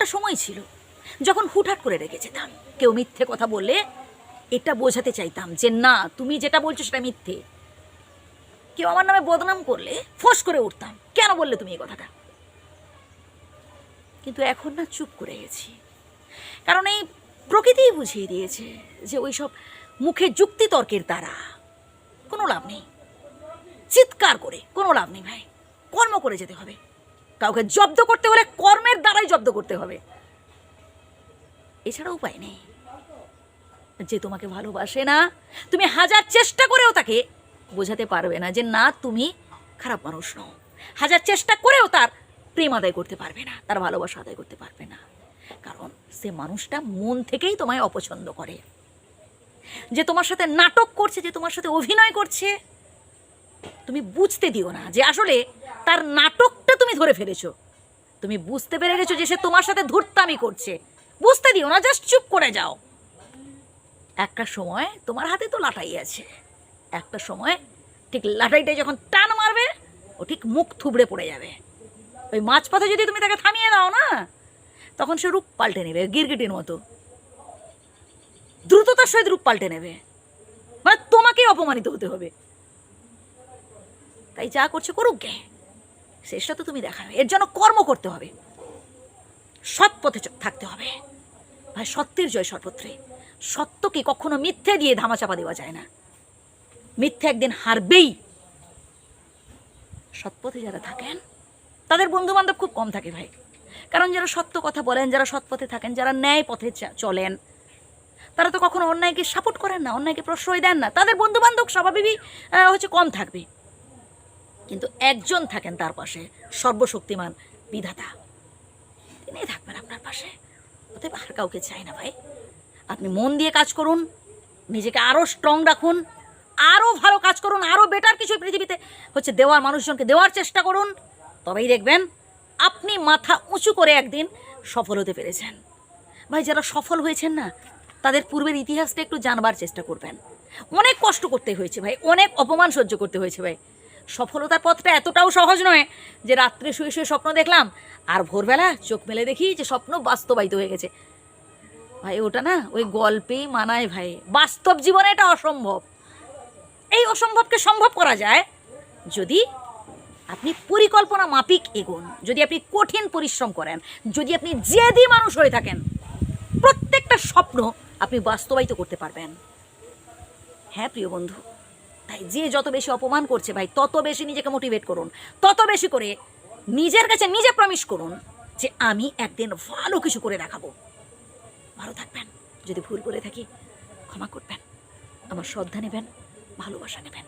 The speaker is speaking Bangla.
একটা সময় ছিল যখন হুটহাট করে রেখে যেতাম, কেউ মিথ্যে কথা বললে এটা বোঝাতে চাইতাম যে না তুমি যেটা বলছো সেটা মিথ্যে। কেউ আমার নামে বদনাম করলে ফোঁস করে উঠতাম, কেন বললে তুমি এই কথাটা। কিন্তু এখন না চুপ করে গেছি, কারণ এই প্রকৃতিই বুঝিয়ে দিয়েছে যে ওই সব মুখে যুক্তি তর্কের দ্বারা কোনো লাভ নেই, চিৎকার করে কোনো লাভ নেই ভাই। কর্ম করে যেতে হবে, কাউকে জব্দ করতে হলে কর্মের দ্বারাই জব্দ করতে হবে, এছাড়া উপায় নেই। যে তোমাকে ভালোবাসে না, তুমি হাজার চেষ্টা করেও তাকে বোঝাতে পারবে না যে না তুমি খারাপ মানুষ নও। হাজার চেষ্টা করেও তার প্রেম আদায় করতে পারবে না, তার ভালোবাসা আদায় করতে পারবে না, কারণ সে মানুষটা মন থেকেই তোমায় অপছন্দ করে। যে তোমার সাথে নাটক করছে, যে তোমার সাথে অভিনয় করছে, তুমি বুঝতে দিও না যে আসলে তার নাটকটা তুমি ধরে ফেলেছো। তুমি বুঝতে পেরে গেছো যে সে তোমার সাথে ধূর্তামি করছে, বুঝতে দিও না, জাস্ট চুপ করে যাও। একটা সময় তোমার হাতে তো লাটাই আছে, একটা সময় ঠিক লাটাইটাই যখন টান মারবে ও ঠিক মুখ থুবড়ে পড়ে যাবে। ওই মাঝপথে যদি তুমি তাকে থামিয়ে দাও না, তখন সে রূপ পাল্টে নেবে গিরগিটির মতো, দ্রুততার সহিত রূপ পাল্টে নেবে, মানে তোমাকেই অপমানিত হতে হবে। তাই যা করছে করুক গে, শেষটা তো তুমি দেখাবে। এর জন্য কর্ম করতে হবে, সৎ পথে থাকতে হবে ভাই। সত্যের জয় সর্বত্রে। সত্যকে কখনো মিথ্যে দিয়ে ধামাচাপা দেওয়া যায় না, মিথ্যে একদিন হারবেই। সৎপথে যারা থাকেন তাদের বন্ধু বান্ধব খুব কম থাকে ভাই, কারণ যারা সত্য কথা বলেন, যারা সৎ পথে থাকেন, যারা ন্যায় পথে চলেন, তারা তো কখনো অন্যায়কে সাপোর্ট করেন না, অন্যায়কে প্রশ্রয় দেন না। তাদের বন্ধু বান্ধব স্বাভাবিকই হচ্ছে কম থাকবে, কিন্তু একজন থাকেন তার পাশে, সর্বশক্তিমান বিধাতা, তিনি থাকবেন আপনার পাশে। অতএব আর কাউকে চাই না ভাই। আপনি মন দিয়ে কাজ করুন, নিজেকে আরও স্ট্রং রাখুন, আরও ভালো কাজ করুন, আরও বেটার কিছু পৃথিবীতে হচ্ছে দেওয়ার মানুষজনকে দেওয়ার চেষ্টা করুন, তবেই দেখবেন আপনি মাথা উঁচু করে একদিন সফল হতে পেরেছেন। ভাই যারা সফল হয়েছেন না, তাদের পূর্বের ইতিহাসটা একটু জানবার চেষ্টা করবেন। অনেক কষ্ট করতে হয়েছে ভাই, অনেক অপমান সহ্য করতে হয়েছে ভাই। সফলতার পথটা এতটাও সহজ নয় যে রাত্রে শুয়ে শুয়ে স্বপ্ন দেখলাম আর ভোরবেলা চোখ মেলে দেখি যে স্বপ্ন বাস্তবায়িত হয়ে গেছে। ভাই ওটা না ওই গল্পেই মানায় ভাই, বাস্তব জীবনে এটা অসম্ভব। এই অসম্ভবকে সম্ভব করা যায় যদি আপনি পরিকল্পনা মাফিক এগোন, যদি আপনি কঠিন পরিশ্রম করেন, যদি আপনি জেদি মানুষ হয়ে থাকেন, প্রত্যেকটা স্বপ্ন আপনি বাস্তবায়িত করতে পারবেন। হ্যাঁ প্রিয় বন্ধু, তাই যে যত বেশি অপমান করছে ভাই, তত বেশি নিজেকে মোটিভেট করুন, তত বেশি করে নিজের কাছে নিজে প্রমিস করুন যে আমি একদিন ভালো কিছু করে দেখাবো। ভালো থাকবেন, যদি ভুল করে থাকি ক্ষমা করবেন, আমার শ্রদ্ধা নেবেন, ভালোবাসা নেবেন।